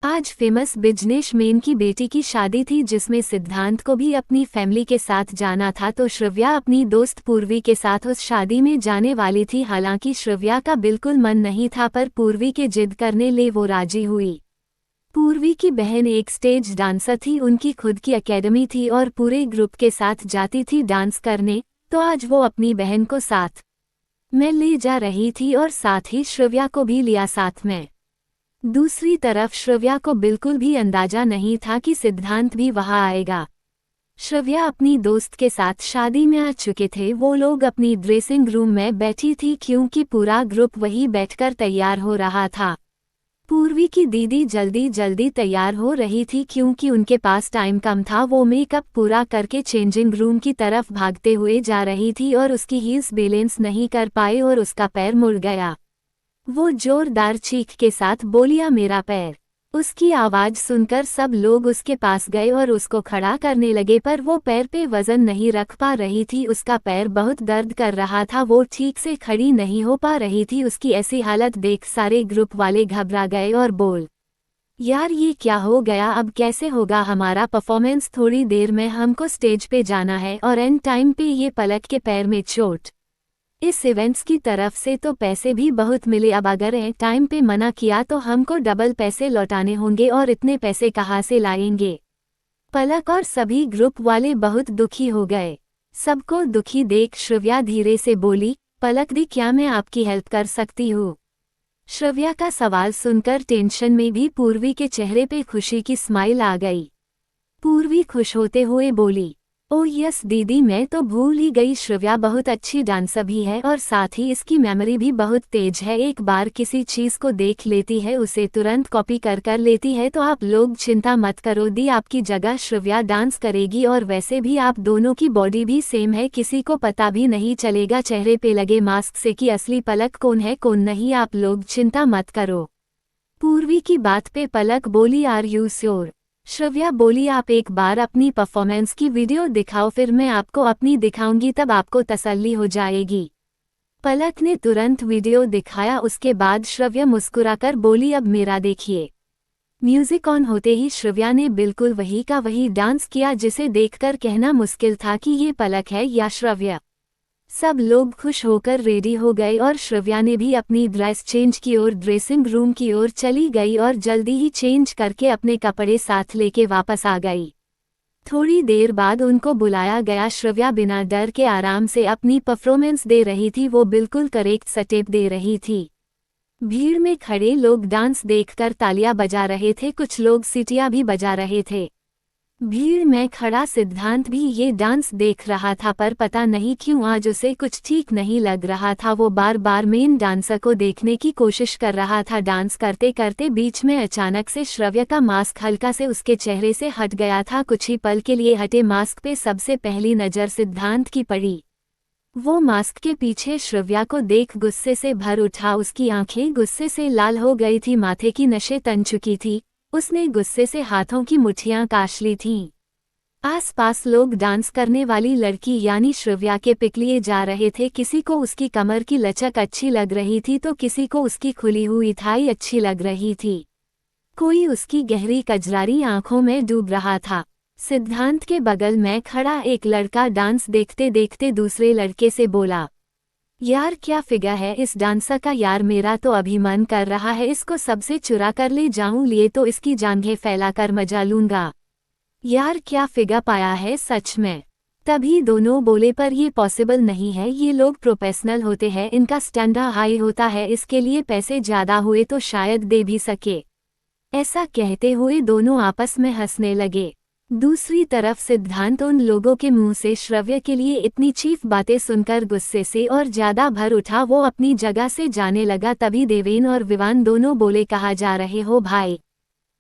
आज famous businessman की बेटी की शादी थी जिसमें सिद्धांत को भी अपनी फैमिली के साथ जाना था, तो श्रव्या अपनी दोस्त पूर्वी के साथ उस शादी में जाने वाली थी। हालांकि श्रव्या का बिल्कुल मन नहीं था, पर पूर्वी के जिद करने ले वो राजी हुई। पूर्वी की बहन एक स्टेज डांसर थी, उनकी खुद की एकेडमी थी और पूरे ग्रुप के साथ जाती थी डांस करने, तो आज वो अपनी बहन को साथ में ले जा रही थी और साथ ही श्रव्या को भी लिया साथ में। दूसरी तरफ श्रव्या को बिल्कुल भी अंदाजा नहीं था कि सिद्धांत भी वहां आएगा। श्रव्या अपनी दोस्त के साथ शादी में आ चुके थे। वो लोग अपनी ड्रेसिंग रूम में बैठी थी क्योंकि पूरा ग्रुप वहीं बैठकर तैयार हो रहा था। पूर्वी की दीदी जल्दी जल्दी तैयार हो रही थी क्योंकि उनके पास टाइम कम था। वो मेकअप पूरा करके चेंजिंग रूम की तरफ भागते हुए जा रही थी और उसकी हील्स बैलेंस नहीं कर पाए और उसका पैर मुड़ गया। वो जोरदार चीख के साथ बोलिया, मेरा पैर। उसकी आवाज सुनकर सब लोग उसके पास गए और उसको खड़ा करने लगे, पर वो पैर पे वजन नहीं रख पा रही थी। उसका पैर बहुत दर्द कर रहा था, वो ठीक से खड़ी नहीं हो पा रही थी। उसकी ऐसी हालत देख सारे ग्रुप वाले घबरा गए और बोल, यार ये क्या हो गया, अब कैसे होगा हमारा परफॉर्मेंस, थोड़ी देर में हमको स्टेज पे जाना है और एंड टाइम पे ये पलक के पैर में चोट। इस इवेंट्स की तरफ से तो पैसे भी बहुत मिले, अब अगर एंड टाइम पे मना किया तो हमको डबल पैसे लौटाने होंगे और इतने पैसे कहाँ से लाएंगे। पलक और सभी ग्रुप वाले बहुत दुखी हो गए। सबको दुखी देख श्रव्या धीरे से बोली, पलक दी, क्या मैं आपकी हेल्प कर सकती हूँ? श्रव्या का सवाल सुनकर टेंशन में भी पूर्वी के चेहरे पे खुशी की स्माइल आ गई। पूर्वी खुश होते हुए बोली, ओह यस दीदी, मैं तो भूल ही गई, श्रव्या बहुत अच्छी डांसर भी है और साथ ही इसकी मेमोरी भी बहुत तेज है। एक बार किसी चीज को देख लेती है उसे तुरंत कॉपी कर लेती है। तो आप लोग चिंता मत करो दी, आपकी जगह श्रव्या डांस करेगी और वैसे भी आप दोनों की बॉडी भी सेम है, किसी को पता भी नहीं चलेगा चेहरे पे लगे मास्क से कि असली पलक कौन है कौन नहीं, आप लोग चिंता मत करो। पूर्वी की बात पे पलक बोली, आर यू श्योर? श्रव्या बोली, आप एक बार अपनी परफॉर्मेंस की वीडियो दिखाओ, फिर मैं आपको अपनी दिखाऊंगी, तब आपको तसल्ली हो जाएगी। पलक ने तुरंत वीडियो दिखाया। उसके बाद श्रव्या मुस्कुराकर बोली, अब मेरा देखिए। म्यूजिक ऑन होते ही श्रव्या ने बिल्कुल वही का वही डांस किया, जिसे देखकर कहना मुश्किल था कि ये पलक है या श्रव्या। सब लोग खुश होकर रेडी हो गए और श्रव्या ने भी अपनी ड्रेस चेंज की और ड्रेसिंग रूम की ओर चली गई और जल्दी ही चेंज करके अपने कपड़े साथ लेके वापस आ गई। थोड़ी देर बाद उनको बुलाया गया। श्रव्या बिना डर के आराम से अपनी परफॉर्मेंस दे रही थी, वो बिल्कुल करेक्ट स्टेप दे रही थी। भीड़ में खड़े लोग डांस देखकर तालियां बजा रहे थे, कुछ लोग सीटियां भी बजा रहे थे। भीड़ में खड़ा सिद्धांत भी ये डांस देख रहा था, पर पता नहीं क्यों आज उसे कुछ ठीक नहीं लग रहा था। वो बार बार मेन डांसर को देखने की कोशिश कर रहा था। डांस करते करते बीच में अचानक से श्रव्या का मास्क हल्का से उसके चेहरे से हट गया था। कुछ ही पल के लिए हटे मास्क पे सबसे पहली नज़र सिद्धांत की पड़ी। वो मास्क के पीछे श्रव्या को देख गुस्से से भर उठा। उसकी आंखें गुस्से से लाल हो गई थी, माथे की नसें तन चुकी थी। उसने गुस्से से हाथों की मुट्ठियां काश ली थीं। आसपास लोग डांस करने वाली लड़की यानी श्रव्या के पिक लिए जा रहे थे। किसी को उसकी कमर की लचक अच्छी लग रही थी तो किसी को उसकी खुली हुई थाई अच्छी लग रही थी। कोई उसकी गहरी कजरारी आंखों में डूब रहा था। सिद्धांत के बगल में खड़ा एक लड़का डांस देखते देखते दूसरे लड़के से बोला, यार क्या फिगर है इस डांसर का, यार मेरा तो अभी मन कर रहा है इसको सबसे चुरा कर ले जाऊं, लिए तो इसकी जांघें फैलाकर मजा लूंगा। यार क्या फिगर पाया है सच में। तभी दोनों बोले, पर ये पॉसिबल नहीं है, ये लोग प्रोफेशनल होते हैं, इनका स्टैंडर्ड हाई होता है, इसके लिए पैसे ज्यादा हुए तो शायद दे भी सके। ऐसा कहते हुए दोनों आपस में हंसने लगे। दूसरी तरफ सिद्धांत उन लोगों के मुंह से श्रव्या के लिए इतनी चीफ बातें सुनकर गुस्से से और ज्यादा भर उठा। वो अपनी जगह से जाने लगा। तभी देवेन और विवान दोनों बोले, कहाँ जा रहे हो भाई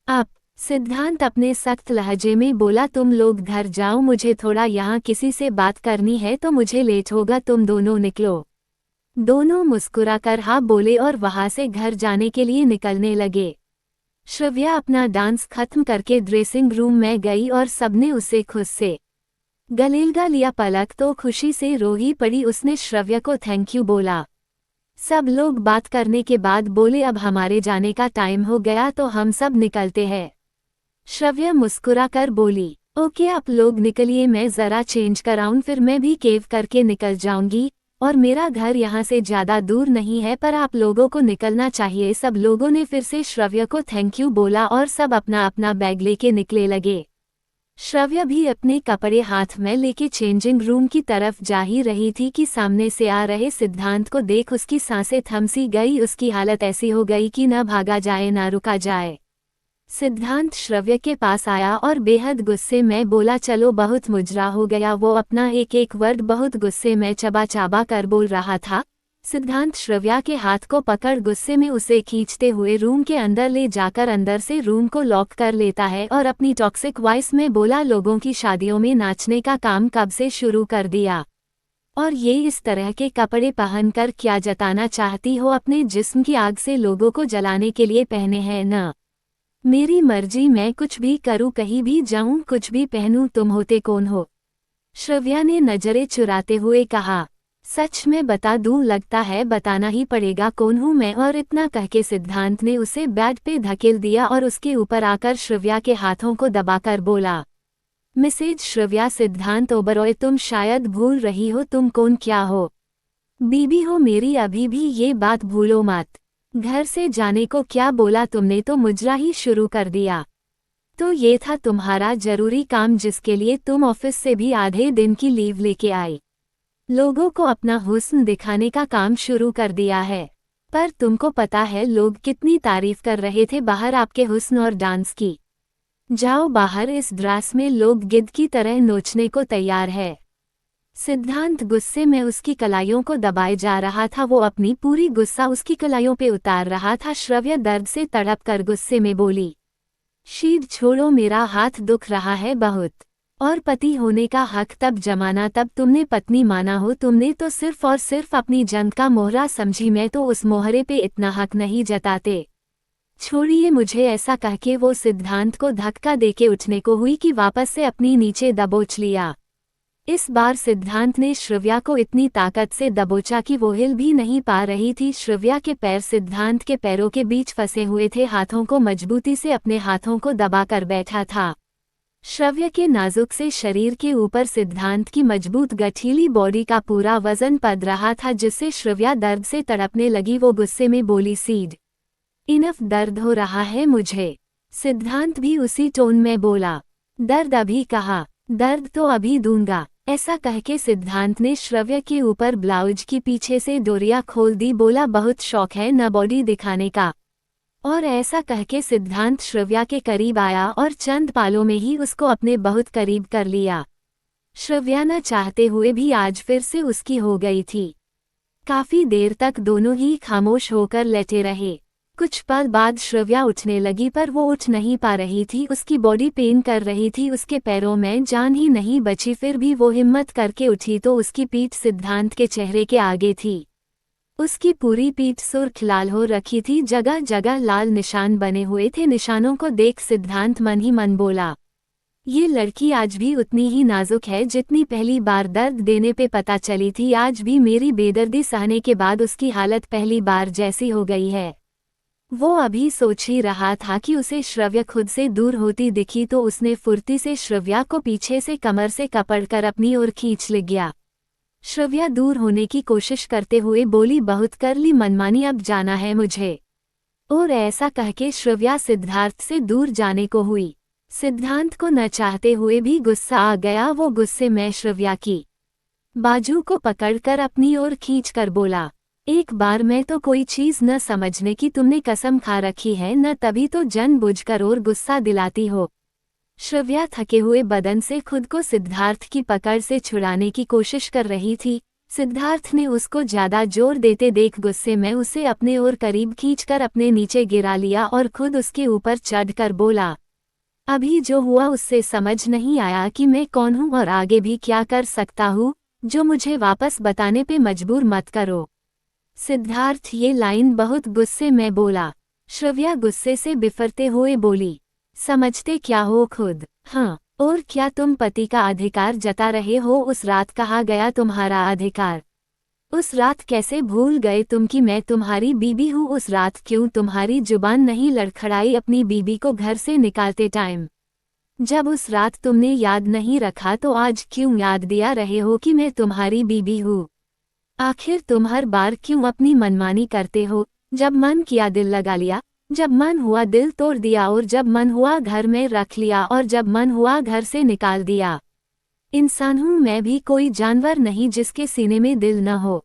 आप? सिद्धांत अपने सख्त लहजे में बोला, तुम लोग घर जाओ, मुझे थोड़ा यहाँ किसी से बात करनी है, तो मुझे लेट होगा, तुम दोनों निकलो। दोनों मुस्कुराकर हाँ बोले और वहां से घर जाने के लिए निकलने लगे। श्रव्या अपना डांस खत्म करके ड्रेसिंग रूम में गई और सबने उसे खुद से गले लगा लिया। पलक तो खुशी से रो ही पड़ी। उसने श्रव्या को थैंक यू बोला। सब लोग बात करने के बाद बोले अब हमारे जाने का टाइम हो गया तो हम सब निकलते हैं। श्रव्या मुस्कुराकर बोली, ओके आप लोग निकलिए, मैं जरा चेंज कराऊं फिर मैं भी केव करके निकल जाऊंगी, और मेरा घर यहाँ से ज्यादा दूर नहीं है पर आप लोगों को निकलना चाहिए। सब लोगों ने फिर से श्रव्या को थैंक यू बोला और सब अपना अपना बैग लेके निकले लगे। श्रव्या भी अपने कपड़े हाथ में लेके चेंजिंग रूम की तरफ जा ही रही थी कि सामने से आ रहे सिद्धांत को देख उसकी सांसें थम सी गई। उसकी हालत ऐसी हो गई कि न भागा जाए न रुका जाए। सिद्धांत श्रव्या के पास आया और बेहद गुस्से में बोला, चलो बहुत मुजरा हो गया। वो अपना एक एक वर्ड बहुत गुस्से में चबा चाबा कर बोल रहा था। सिद्धांत श्रव्या के हाथ को पकड़ गुस्से में उसे खींचते हुए रूम के अंदर ले जाकर अंदर से रूम को लॉक कर लेता है और अपनी टॉक्सिक वॉइस में बोला, लोगों की शादियों में नाचने का काम कब से शुरू कर दिया? और ये इस तरह के कपड़े पहनकर क्या जताना चाहती हो? अपने जिस्म की आग से लोगों को जलाने के लिए पहने हैं न? मेरी मर्जी, मैं कुछ भी करूं, कहीं भी जाऊं, कुछ भी पहनूं, तुम होते कौन हो? श्रव्या ने नजरें चुराते हुए कहा, सच में बता दूं, लगता है बताना ही पड़ेगा कौन हूं मैं। और इतना कहके सिद्धांत ने उसे बेड पे धकेल दिया और उसके ऊपर आकर श्रव्या के हाथों को दबाकर बोला, मिसेज श्रव्या सिद्धांत ओबरॉय, तुम शायद भूल रही हो तुम कौन क्या हो। बीबी हो मेरी, अभी भी ये बात भूलो मत। घर से जाने को क्या बोला तुमने तो मुजरा ही शुरू कर दिया। तो ये था तुम्हारा जरूरी काम जिसके लिए तुम ऑफिस से भी आधे दिन की लीव लेके आई। लोगों को अपना हुस्न दिखाने का काम शुरू कर दिया है। पर तुमको पता है लोग कितनी तारीफ कर रहे थे बाहर आपके हुस्न और डांस की। जाओ बाहर, इस ड्रेस में लोग गिद्ध की तरह नोचने को तैयार है। सिद्धांत गुस्से में उसकी कलाइयों को दबाए जा रहा था। वो अपनी पूरी गुस्सा उसकी कलाइयों पे उतार रहा था। श्रव्या दर्द से तड़प कर गुस्से में बोली, शीद छोड़ो, मेरा हाथ दुख रहा है बहुत। और पति होने का हक तब जमाना तब तुमने पत्नी माना हो। तुमने तो सिर्फ और सिर्फ अपनी जंग का मोहरा समझी। मैं तो उस मोहरे पे इतना हक नहीं जताते। छोड़िए मुझे। ऐसा कहके वो सिद्धांत को धक्का देके उठने को हुई कि वापस से अपनी नीचे दबोच लिया। इस बार सिद्धांत ने श्रव्या को इतनी ताकत से दबोचा कि वो हिल भी नहीं पा रही थी। श्रव्या के पैर सिद्धांत के पैरों के बीच फंसे हुए थे। हाथों को मजबूती से अपने हाथों को दबाकर बैठा था। श्रव्या के नाजुक से शरीर के ऊपर सिद्धांत की मजबूत गठीली बॉडी का पूरा वजन पड़ रहा था, जिससे श्रव्या दर्द से तड़पने लगी। वो गुस्से में बोली, सीड इनफ, दर्द हो रहा है मुझे। सिद्धांत भी उसी टोन में बोला, दर्द अभी कहा? दर्द तो अभी दूंगा। ऐसा कहके सिद्धांत ने श्रव्या के ऊपर ब्लाउज की पीछे से डोरिया खोल दी। बोला, बहुत शौक है न बॉडी दिखाने का? और ऐसा कहके सिद्धांत श्रव्या के करीब आया और चंद पालों में ही उसको अपने बहुत करीब कर लिया। श्रव्या न चाहते हुए भी आज फिर से उसकी हो गई थी। काफी देर तक दोनों ही खामोश होकर लेटे रहे। कुछ पल बाद श्रव्या उठने लगी पर वो उठ नहीं पा रही थी। उसकी बॉडी पेन कर रही थी, उसके पैरों में जान ही नहीं बची। फिर भी वो हिम्मत करके उठी तो उसकी पीठ सिद्धांत के चेहरे के आगे थी। उसकी पूरी पीठ सुर्ख लाल हो रखी थी, जगह जगह लाल निशान बने हुए थे। निशानों को देख सिद्धांत मन ही मन बोला, ये लड़की आज भी उतनी ही नाजुक है जितनी पहली बार दर्द देने पे पता चली थी। आज भी मेरी बेदर्दी सहने के बाद उसकी हालत पहली बार जैसी हो गई है। वो अभी सोच ही रहा था कि उसे श्रव्या खुद से दूर होती दिखी तो उसने फुर्ती से श्रव्या को पीछे से कमर से कपड़कर अपनी ओर खींच ले गया। श्रव्या दूर होने की कोशिश करते हुए बोली, बहुत कर ली मनमानी, अब जाना है मुझे। और ऐसा कहके श्रव्या सिद्धार्थ से दूर जाने को हुई। सिद्धांत को न चाहते हुए भी गुस्सा आ गया। वो गुस्से में श्रव्या की बाजू को पकड़कर अपनी ओर खींचकर बोला, एक बार में तो कोई चीज न समझने की तुमने कसम खा रखी है न, तभी तो जानबूझकर और गुस्सा दिलाती हो। श्रव्या थके हुए बदन से खुद को सिद्धार्थ की पकड़ से छुड़ाने की कोशिश कर रही थी। सिद्धार्थ ने उसको ज्यादा जोर देते देख गुस्से में उसे अपने ओर करीब खींचकर अपने नीचे गिरा लिया और खुद उसके ऊपर चढ़कर बोला, अभी जो हुआ उससे समझ नहीं आया कि मैं कौन हूँ और आगे भी क्या कर सकता हूँ, जो मुझे वापस बताने पे मजबूर मत करो। सिद्धार्थ ये लाइन बहुत गुस्से में बोला। श्रव्या गुस्से से बिफरते हुए बोली, समझते क्या हो खुद? हाँ, और क्या तुम पति का अधिकार जता रहे हो? उस रात कहा गया तुम्हारा अधिकार। उस रात कैसे भूल गए तुम कि मैं तुम्हारी बीबी हूँ? उस रात क्यों तुम्हारी जुबान नहीं लड़खड़ाई अपनी बीबी को घर से निकालते टाइम? जब उस रात तुमने याद नहीं रखा तो आज क्यों याद दिया रहे हो कि मैं तुम्हारी बीबी हूँ? आखिर तुम हर बार क्यों अपनी मनमानी करते हो? जब मन किया दिल लगा लिया, जब मन हुआ दिल तोड़ दिया, और जब मन हुआ घर में रख लिया, और जब मन हुआ घर से निकाल दिया। इंसान हूँ मैं भी, कोई जानवर नहीं जिसके सीने में दिल न हो।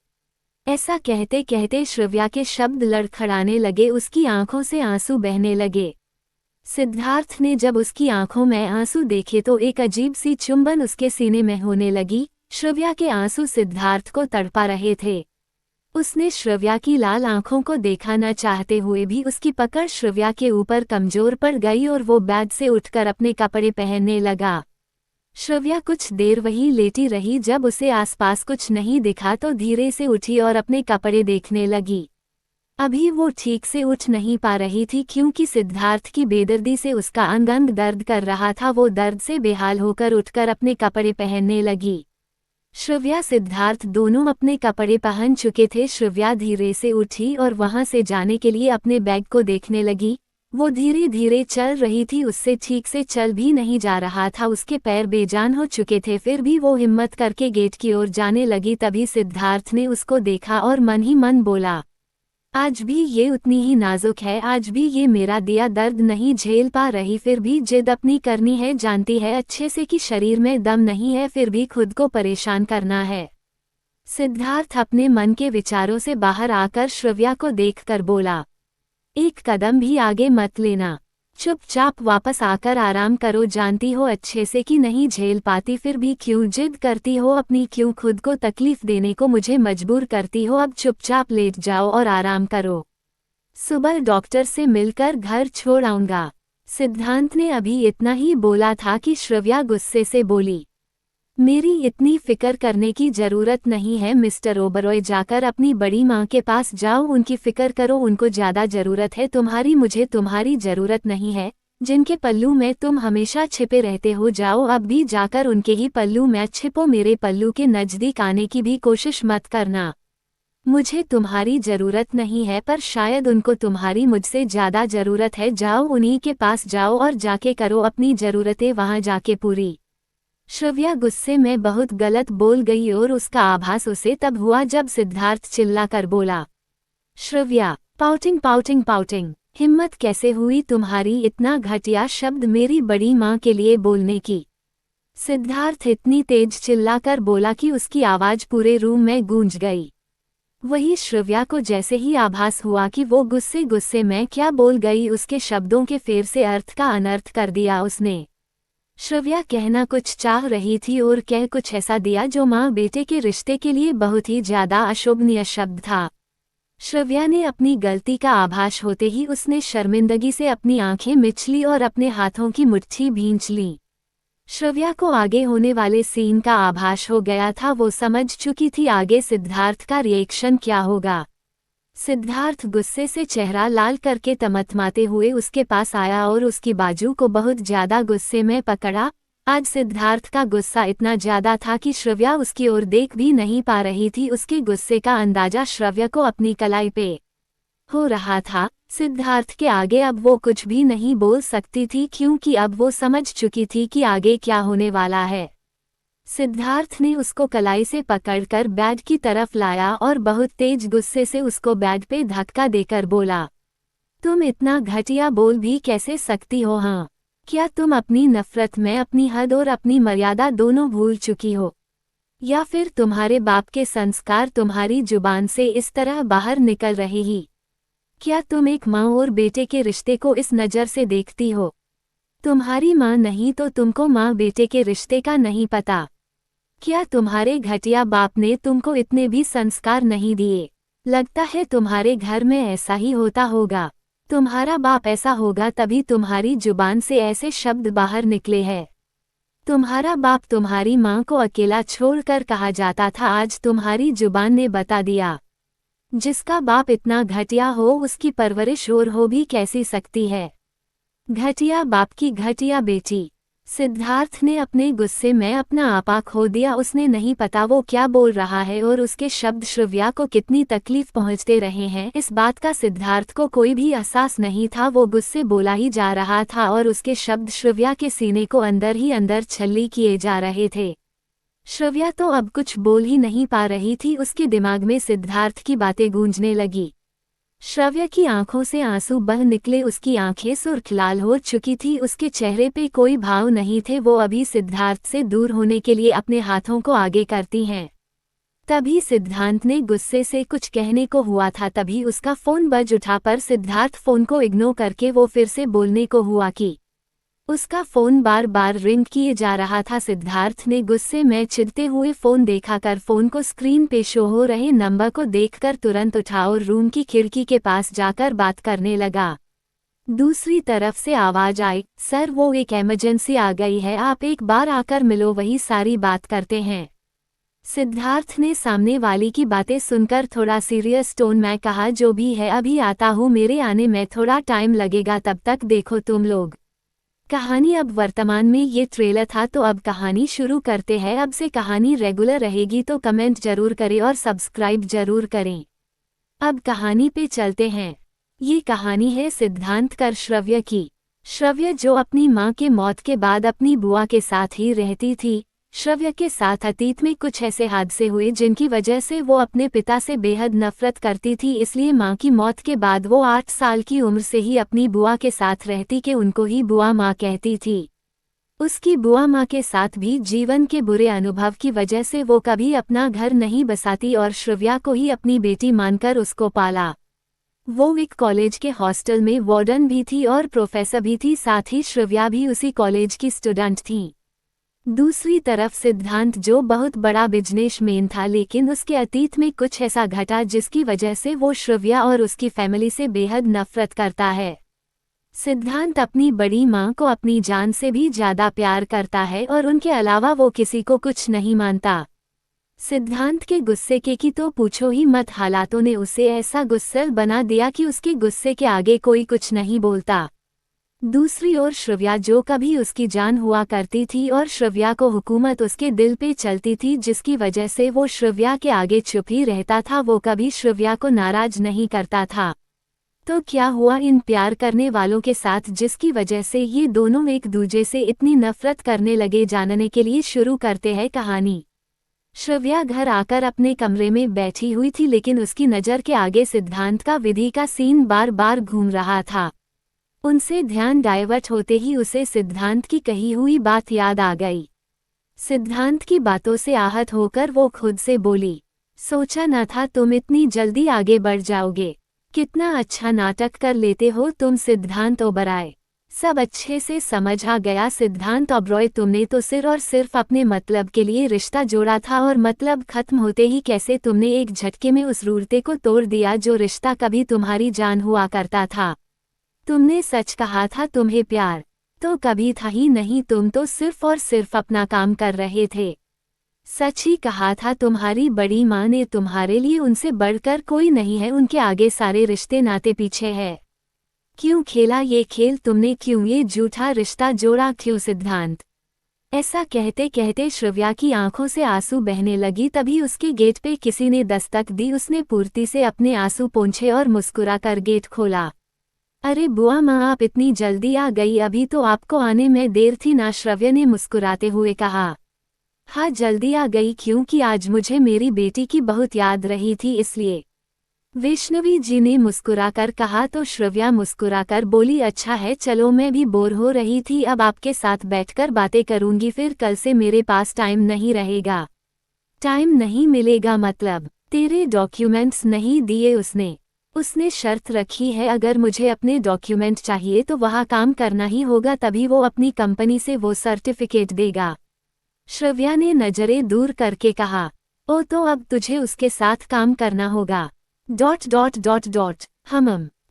ऐसा कहते कहते श्रव्या के शब्द लड़खड़ाने लगे, उसकी आंखों से आंसू बहने लगे। सिद्धार्थ ने जब उसकी आंखों में आंसू देखे तो एक अजीब सी चुंबन उसके सीने में होने लगी। श्रव्या के आंसू सिद्धार्थ को तड़पा रहे थे। उसने श्रव्या की लाल आंखों को देखा, न चाहते हुए भी उसकी पकड़ श्रव्या के ऊपर कमजोर पड़ गई और वो बेड से उठकर अपने कपड़े पहनने लगा। श्रव्या कुछ देर वहीं लेटी रही। जब उसे आसपास कुछ नहीं दिखा तो धीरे से उठी और अपने कपड़े देखने लगी। अभी वो ठीक से उठ नहीं पा रही थी क्योंकि सिद्धार्थ की बेदर्दी से उसका अंग अंग दर्द कर रहा था। वो दर्द से बेहाल होकर उठकर अपने कपड़े पहनने लगी। श्रव्या सिद्धार्थ दोनों अपने कपड़े पहन चुके थे। श्रव्या धीरे से उठी और वहां से जाने के लिए अपने बैग को देखने लगी। वो धीरे धीरे चल रही थी, उससे ठीक से चल भी नहीं जा रहा था, उसके पैर बेजान हो चुके थे। फिर भी वो हिम्मत करके गेट की ओर जाने लगी। तभी सिद्धार्थ ने उसको देखा और मन ही मन बोला, आज भी ये उतनी ही नाजुक है, आज भी ये मेरा दिया दर्द नहीं झेल पा रही, फिर भी जिद अपनी करनी है। जानती है अच्छे से कि शरीर में दम नहीं है, फिर भी खुद को परेशान करना है। सिद्धार्थ अपने मन के विचारों से बाहर आकर श्रव्या को देखकर बोला, एक कदम भी आगे मत लेना, चुपचाप वापस आकर आराम करो। जानती हो अच्छे से कि नहीं झेल पाती, फिर भी क्यों जिद करती हो अपनी? क्यों खुद को तकलीफ देने को मुझे मजबूर करती हो? अब चुपचाप लेट जाओ और आराम करो। सुबह डॉक्टर से मिलकर घर छोड़ आऊंगा। सिद्धांत ने अभी इतना ही बोला था कि श्रव्या गुस्से से बोली, मेरी इतनी फिक्र करने की जरूरत नहीं है मिस्टर ओबरॉय, जाकर अपनी बड़ी माँ के पास जाओ, उनकी फिक्र करो, उनको ज्यादा जरूरत है तुम्हारी, मुझे तुम्हारी जरूरत नहीं है। जिनके पल्लू में तुम हमेशा छिपे रहते हो, जाओ अब भी जाकर उनके ही पल्लू में छिपो, मेरे पल्लू के नजदीक आने की भी कोशिश मत करना। मुझे तुम्हारी जरूरत नहीं है, पर शायद उनको तुम्हारी मुझसे ज्यादा जरूरत है। जाओ उन्हीं के पास जाओ और जाके करो अपनी जरूरतें वहां जाके पूरी। श्रव्या गुस्से में बहुत गलत बोल गई और उसका आभास उसे तब हुआ जब सिद्धार्थ चिल्लाकर बोला, श्रव्या, पाउटिंग पाउटिंग पाउटिंग, हिम्मत कैसे हुई तुम्हारी इतना घटिया शब्द मेरी बड़ी माँ के लिए बोलने की? सिद्धार्थ इतनी तेज चिल्लाकर बोला कि उसकी आवाज पूरे रूम में गूंज गई। वही श्रव्या को जैसे ही आभास हुआ कि वो गुस्से गुस्से में क्या बोल गई, उसके शब्दों के फेर से अर्थ का अनर्थ कर दिया उसने। श्रव्या कहना कुछ चाह रही थी और कह कुछ ऐसा दिया जो माँ बेटे के रिश्ते के लिए बहुत ही ज्यादा अशोभनीय शब्द था। श्रव्या ने अपनी गलती का आभास होते ही उसने शर्मिंदगी से अपनी आंखें मिच ली और अपने हाथों की मुट्ठी भींच ली। श्रव्या को आगे होने वाले सीन का आभास हो गया था, वो समझ चुकी थी आगे सिद्धार्थ का रिएक्शन क्या होगा। सिद्धार्थ गुस्से से चेहरा लाल करके तमतमाते हुए उसके पास आया और उसकी बाजू को बहुत ज्यादा गुस्से में पकड़ा। आज सिद्धार्थ का गुस्सा इतना ज्यादा था कि श्रव्या उसकी ओर देख भी नहीं पा रही थी। उसके गुस्से का अंदाजा श्रव्या को अपनी कलाई पे हो रहा था। सिद्धार्थ के आगे अब वो कुछ भी नहीं बोल सकती थी क्योंकि अब वो समझ चुकी थी कि आगे क्या होने वाला है। सिद्धार्थ ने उसको कलाई से पकड़कर बेड की तरफ लाया और बहुत तेज गुस्से से उसको बेड पे धक्का देकर बोला, तुम इतना घटिया बोल भी कैसे सकती हो? हाँ, क्या तुम अपनी नफरत में अपनी हद और अपनी मर्यादा दोनों भूल चुकी हो? या फिर तुम्हारे बाप के संस्कार तुम्हारी जुबान से इस तरह बाहर निकल रहे ही? क्या तुम एक माँ और बेटे के रिश्ते को इस नज़र से देखती हो? तुम्हारी माँ नहीं तो तुमको माँ बेटे के रिश्ते का नहीं पता। क्या तुम्हारे घटिया बाप ने तुमको इतने भी संस्कार नहीं दिए? लगता है तुम्हारे घर में ऐसा ही होता होगा। तुम्हारा बाप ऐसा होगा तभी तुम्हारी जुबान से ऐसे शब्द बाहर निकले हैं। तुम्हारा बाप तुम्हारी माँ को अकेला छोड़कर कहा जाता था, आज तुम्हारी जुबान ने बता दिया। जिसका बाप इतना घटिया हो उसकी परवरिश और हो भी कैसी सकती है? घटिया बाप की घटिया बेटी। सिद्धार्थ ने अपने गुस्से में अपना आपा खो दिया। उसने नहीं पता वो क्या बोल रहा है और उसके शब्द श्रव्या को कितनी तकलीफ पहुंचते रहे हैं, इस बात का सिद्धार्थ को कोई भी एहसास नहीं था। वो गुस्से बोला ही जा रहा था और उसके शब्द श्रव्या के सीने को अंदर ही अंदर छल्ली किए जा रहे थे। श्रव्या तो अब कुछ बोल ही नहीं पा रही थी। उसके दिमाग में सिद्धार्थ की बातें गूंजने लगी। श्रव्या की आंखों से आंसू बह निकले। उसकी आंखें सुर्ख लाल हो चुकी थी। उसके चेहरे पे कोई भाव नहीं थे। वो अभी सिद्धार्थ से दूर होने के लिए अपने हाथों को आगे करती हैं। तभी सिद्धांत ने गुस्से से कुछ कहने को हुआ था, तभी उसका फोन बज उठा, पर सिद्धार्थ फोन को इग्नोर करके वो फिर से बोलने को हुआ कि उसका फोन बार बार रिंग किए जा रहा था। सिद्धार्थ ने गुस्से में चिढ़ते हुए फोन देखा कर फोन को स्क्रीन पे शो हो रहे नंबर को देखकर तुरंत उठा और रूम की खिड़की के पास जाकर बात करने लगा। दूसरी तरफ से आवाज आई, सर वो एक इमरजेंसी आ गई है, आप एक बार आकर मिलो, वही सारी बात करते हैं। सिद्धार्थ ने सामने वाली की बातें सुनकर थोड़ा सीरियस टोन में कहा, जो भी है अभी आता हूँ, मेरे आने में थोड़ा टाइम लगेगा, तब तक देखो तुम लोग। कहानी अब वर्तमान में ये ट्रेलर था, तो अब कहानी शुरू करते हैं। अब से कहानी रेगुलर रहेगी तो कमेंट जरूर करें और सब्सक्राइब जरूर करें। अब कहानी पे चलते हैं। ये कहानी है सिद्धांत कर श्रव्य की। श्रव्य जो अपनी मां के मौत के बाद अपनी बुआ के साथ ही रहती थी। श्रव्य के साथ अतीत में कुछ ऐसे हादसे हुए जिनकी वजह से वो अपने पिता से बेहद नफरत करती थी, इसलिए मां की मौत के बाद वो 8 साल की उम्र से ही अपनी बुआ के साथ रहती कि उनको ही बुआ मां कहती थी। उसकी बुआ मां के साथ भी जीवन के बुरे अनुभव की वजह से वो कभी अपना घर नहीं बसाती और श्रव्या को ही अपनी बेटी मानकर उसको पाला। वो एक कॉलेज के हॉस्टल में वार्डन भी थी और प्रोफेसर भी थी, साथ ही श्रव्या भी उसी कॉलेज की स्टूडेंट थी। दूसरी तरफ सिद्धांत जो बहुत बड़ा बिजनेसमैन था, लेकिन उसके अतीत में कुछ ऐसा घटा जिसकी वजह से वो श्रव्या और उसकी फैमिली से बेहद नफरत करता है। सिद्धांत अपनी बड़ी मां को अपनी जान से भी ज्यादा प्यार करता है और उनके अलावा वो किसी को कुछ नहीं मानता। सिद्धांत के गुस्से के की तो पूछो ही मत, हालातों ने उसे ऐसा गुस्सैल बना दिया कि उसके गुस्से के आगे कोई कुछ नहीं बोलता। दूसरी ओर श्रव्या जो कभी उसकी जान हुआ करती थी और श्रव्या को हुकूमत उसके दिल पे चलती थी, जिसकी वजह से वो श्रव्या के आगे चुप ही रहता था। वो कभी श्रव्या को नाराज नहीं करता था। तो क्या हुआ इन प्यार करने वालों के साथ, जिसकी वजह से ये दोनों एक दूजे से इतनी नफरत करने लगे? जानने के लिए शुरू करते हैं कहानी। श्रव्या घर आकर अपने कमरे में बैठी हुई थी, लेकिन उसकी नज़र के आगे सिद्धांत का विधि का सीन बार बार घूम रहा था। उनसे ध्यान डाइवर्ट होते ही उसे सिद्धांत की कही हुई बात याद आ गई। सिद्धांत की बातों से आहत होकर वो खुद से बोली, सोचा न था तुम इतनी जल्दी आगे बढ़ जाओगे। कितना अच्छा नाटक कर लेते हो तुम सिद्धांत ओबराय। सब अच्छे से समझ आ गया सिद्धांत ओबराय, तुमने तो सिर्फ और सिर्फ अपने मतलब के लिए रिश्ता जोड़ा था और मतलब खत्म होते ही कैसे तुमने एक झटके में उस रूढ़ते को तोड़ दिया जो रिश्ता कभी तुम्हारी जान हुआ करता था। तुमने सच कहा था, तुम्हें प्यार तो कभी था ही नहीं, तुम तो सिर्फ और सिर्फ अपना काम कर रहे थे। सच ही कहा था, तुम्हारी बड़ी माँ ने तुम्हारे लिए उनसे बढ़कर कोई नहीं है, उनके आगे सारे रिश्ते नाते पीछे है। क्यों खेला ये खेल तुमने, क्यों ये झूठा रिश्ता जोड़ा, क्यों सिद्धांत? ऐसा कहते कहते श्रव्या की आंखों से आंसू बहने लगी। तभी उसके गेट पे किसी ने दस्तक दी। उसने पूर्ति से अपने आंसू पोंछे और मुस्कुराकर गेट खोला। अरे बुआ माँ, आप इतनी जल्दी आ गई, अभी तो आपको आने में देर थी ना? श्रव्या ने मुस्कुराते हुए कहा। हाँ जल्दी आ गई, क्योंकि आज मुझे मेरी बेटी की बहुत याद रही थी इसलिए। वैष्णवी जी ने मुस्कुराकर कहा। तो श्रव्या मुस्कुराकर बोली, अच्छा है, चलो मैं भी बोर हो रही थी, अब आपके साथ बैठकर बातें करूंगी, फिर कल से मेरे पास टाइम नहीं रहेगा। टाइम नहीं मिलेगा मतलब? तेरे डॉक्यूमेंट्स नहीं दिए उसने शर्त रखी है, अगर मुझे अपने डॉक्यूमेंट चाहिए तो वहाँ काम करना ही होगा, तभी वो अपनी कंपनी से वो सर्टिफिकेट देगा। श्रव्या ने नजरें दूर करके कहा। ओ तो अब तुझे उसके साथ काम करना होगा। ...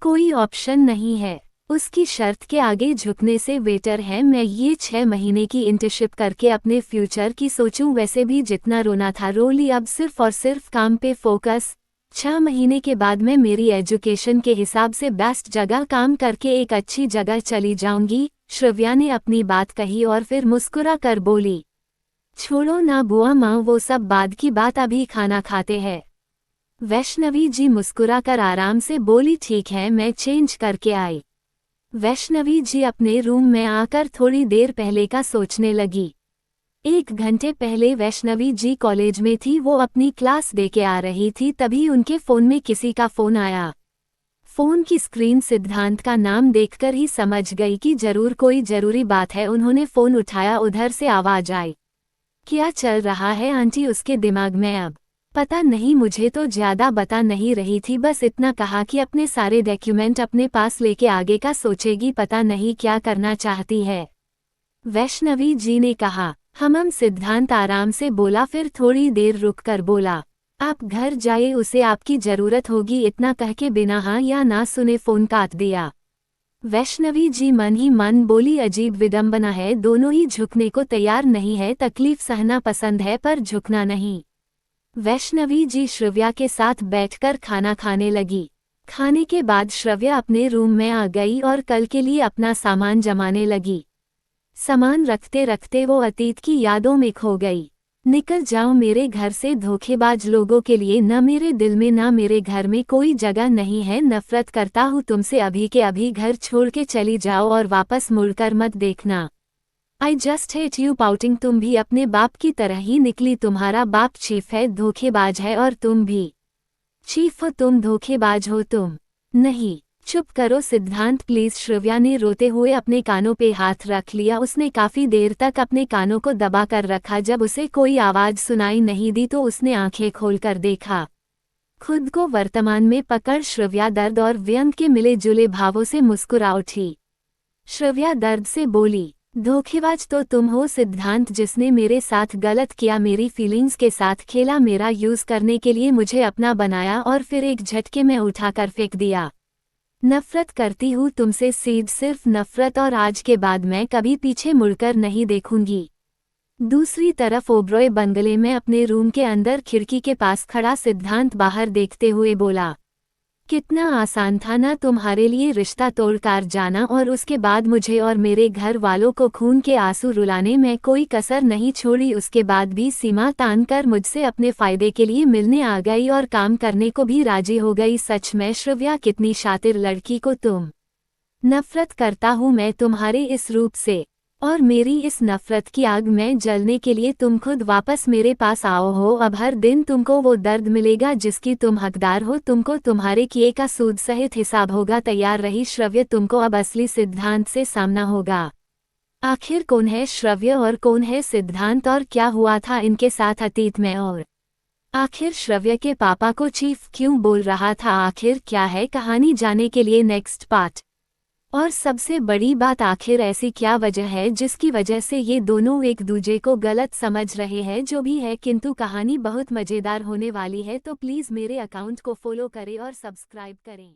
कोई ऑप्शन नहीं है। उसकी शर्त के आगे झुकने से बेटर है मैं ये 6 महीने की इंटर्नशिप करके अपने फ्यूचर की सोचूं। वैसे भी जितना रोना था रो ली, अब सिर्फ और सिर्फ काम पे फोकस। 6 महीने के बाद मैं मेरी एजुकेशन के हिसाब से बेस्ट जगह काम करके एक अच्छी जगह चली जाऊंगी। श्रव्या ने अपनी बात कही और फिर मुस्कुरा कर बोली, छोड़ो ना बुआ माँ, वो सब बाद की बात, अभी खाना खाते हैं। वैष्णवी जी मुस्कुरा कर आराम से बोली, ठीक है, मैं चेंज करके आई। वैष्णवी जी अपने रूम में आकर थोड़ी देर पहले का सोचने लगी। 1 घंटे पहले वैष्णवी जी कॉलेज में थी, वो अपनी क्लास दे के आ रही थी, तभी उनके फ़ोन में किसी का फ़ोन आया। फ़ोन की स्क्रीन सिद्धांत का नाम देखकर ही समझ गई कि जरूर कोई जरूरी बात है। उन्होंने फ़ोन उठाया, उधर से आवाज़ आई, क्या चल रहा है आंटी? उसके दिमाग में अब पता नहीं, मुझे तो ज़्यादा बता नहीं रही थी, बस इतना कहा कि अपने सारे डॉक्यूमेंट अपने पास लेके आगे का सोचेगी, पता नहीं क्या करना चाहती है। वैष्णवी जी ने कहा, हम सिद्धांत आराम से बोला, फिर थोड़ी देर रुककर बोला, आप घर जाइए, उसे आपकी ज़रूरत होगी। इतना कह के बिना हाँ या ना सुने फ़ोन काट दिया। वैष्णवी जी मन ही मन बोली, अजीब विडंबना है, दोनों ही झुकने को तैयार नहीं है, तकलीफ सहना पसंद है पर झुकना नहीं। वैष्णवी जी श्रव्या के साथ बैठकर खाना खाने लगी। खाने के बाद श्रव्या अपने रूम में आ गई और कल के लिए अपना सामान जमाने लगी। सामान रखते रखते वो अतीत की यादों में खो गई। निकल जाओ मेरे घर से, धोखेबाज लोगों के लिए न मेरे दिल में ना मेरे घर में कोई जगह नहीं है। नफरत करता हूँ तुमसे, अभी के अभी घर छोड़ के चली जाओ और वापस मुड़कर मत देखना। I just hate you pouting. तुम भी अपने बाप की तरह ही निकली, तुम्हारा बाप चीफ है, धोखेबाज है, और तुम भी चीफ हो, तुम धोखेबाज हो। तुम नहीं, चुप करो सिद्धांत प्लीज। श्रव्या ने रोते हुए अपने कानों पे हाथ रख लिया। उसने काफी देर तक अपने कानों को दबा कर रखा। जब उसे कोई आवाज सुनाई नहीं दी तो उसने आंखें खोलकर देखा। खुद को वर्तमान में पकड़ श्रव्या दर्द और व्यंग के मिले जुले भावों से मुस्कुरा उठी। श्रव्या दर्द से बोली, धोखेबाज तो तुम हो सिद्धांत, जिसने मेरे साथ गलत किया, मेरी फीलिंग्स के साथ खेला, मेरा यूज करने के लिए मुझे अपना बनाया और फिर एक झटके में उठाकर फेंक दिया। नफरत करती हूँ तुमसे सीध, सिर्फ नफरत, और आज के बाद मैं कभी पीछे मुड़कर नहीं देखूंगी। दूसरी तरफ ओबरॉय बंगले में अपने रूम के अंदर खिड़की के पास खड़ा सिद्धांत बाहर देखते हुए बोला, कितना आसान था ना तुम्हारे लिए रिश्ता तोड़कर जाना, और उसके बाद मुझे और मेरे घर वालों को खून के आंसू रुलाने में कोई कसर नहीं छोड़ी। उसके बाद भी सीमा तानकर मुझसे अपने फायदे के लिए मिलने आ गई और काम करने को भी राजी हो गई। सच में श्रव्या कितनी शातिर लड़की को तुम। नफरत करता हूँ मैं तुम्हारे इस रूप से, और मेरी इस नफरत की आग में जलने के लिए तुम खुद वापस मेरे पास आओ हो। अब हर दिन तुमको वो दर्द मिलेगा जिसकी तुम हकदार हो। तुमको तुम्हारे किए का सूद सहित हिसाब होगा। तैयार रही श्रव्य, तुमको अब असली सिद्धांत से सामना होगा। आखिर कौन है श्रव्य और कौन है सिद्धांत, और क्या हुआ था इनके साथ अतीत में, और आखिर श्रव्य के पापा को चीफ क्यों बोल रहा था। आखिर क्या है कहानी, जाने के लिए नेक्स्ट पार्ट। और सबसे बड़ी बात, आखिर ऐसी क्या वजह है जिसकी वजह से ये दोनों एक दूजे को गलत समझ रहे हैं। जो भी है, किंतु कहानी बहुत मज़ेदार होने वाली है, तो प्लीज़ मेरे अकाउंट को फॉलो करें और सब्सक्राइब करें।